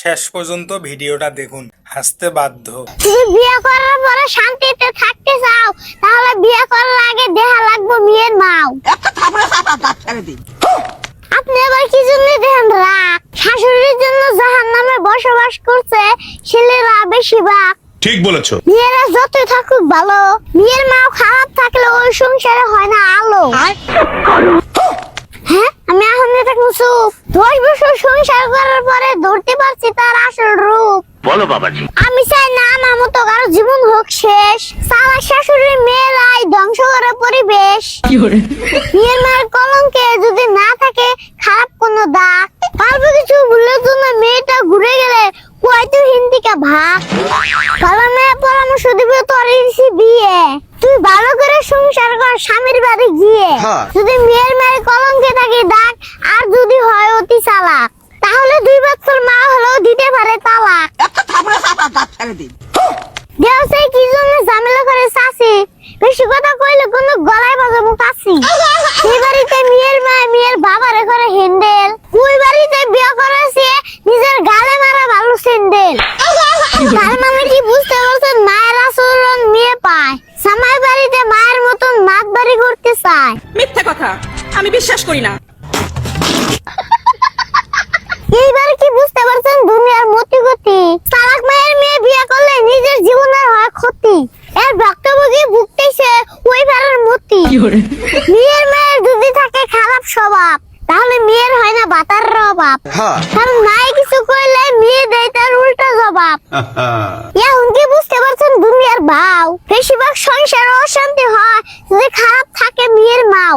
শেষ পর্যন্ত ভিডিওটা দেখুন, হাসতে বাধ্য। তুমি বিয়ে করার পরে শান্তিতে থাকতে চাও, তাহলে বিয়ে করার আগে দেখা লাগবে মেয়ের মাও। একটা থাপড়া চাপা দাঁত ছেড়ে দিন। আপনি এবার কি জন্য দেখেন রাগ? শাশুড়ির জন্য জাহান্নামে বসবাস করছে ছেলেরা বেশিরভাগ। ঠিক বলেছো। মেয়েরা যতই থাকুক ভালো, মেয়ের মাও খারাপ থাকলে ওই সংসারে হয় না আলো। হ্যাঁ, আমি এখন দেখুন চুপ। 10 বছর সংসার করার পরে ধরতে পারছি তার আসল রূপ। বলো বাবাজি। আমি চাই না আমার মতো কারো জীবন হোক শেষ। সারা শাশুড়ির মেয়েরাই ধ্বংস করে পরিবেশ। মেয়ের মায়ের কলঙ্কে যদি না থাকে খারাপ কোনো দাগ, অল্প কিছু ভুলের জন্য মেয়েটা ঘুরে গেলে কয়তো হিন্দিকা ভাগ। ভালো মেয়ে পরামর্শ দিবে তোর বিয়ে, তুই ভালো করে সংসার কর স্বামীর বাড়ি গিয়ে। যদি মেয়ের মায়ের কলঙ্কে থাকে দাগ, আর যদি হয় অতি চালাক, তাহলে 2 বছর মা হলেও দিতে পারে তালাক। একটা থাপড়া চাপা দাঁত ছেড়ে দিন। দেওসে কি জন্য ঝামেলা করে চাচি? বেশি কথা কইলে কোনো গলায় বাজাবো কাছি। এই বাড়িতে মেয়ের মা মেয়ের বাবারে করে হ্যান্ডেল, ওই বাড়িতে বিয়ে করেছে নিজের গালে মারা ভালো স্যান্ডেল। তার মানে কি বুঝতে পারছেন? মায়ের আচরণ মেয়ে পায়, জামাই বাড়িতে মায়ের মতন মাত বাড়ি করতে চায়। মিথ্যা কথা, আমি বিশ্বাস করি না। এইবার কি বুঝতে পারছেন দুনিয়ার মতি গতি? তালাক মায়ের মেয়ে বিয়ে করলে নিজের জীবনের হয় ক্ষতি। এর ভক্তভোগী ভুগতেছে ওই ভাড়ার মতি। মেয়ের মায়ের যদি থাকে খারাপ স্বভাব, তাহলে মেয়ের হয় না বাতার অভাব। কারণ মায়ে কিছু কইলে মেয়ে দেয় তার উল্টা জবাব। এখন কি বুঝতে পারছেন দুনিয়ার ভাও? বেশিরভাগ সংসারে অশান্তি হয় যদি খারাপ থাকে মেয়ের মাও।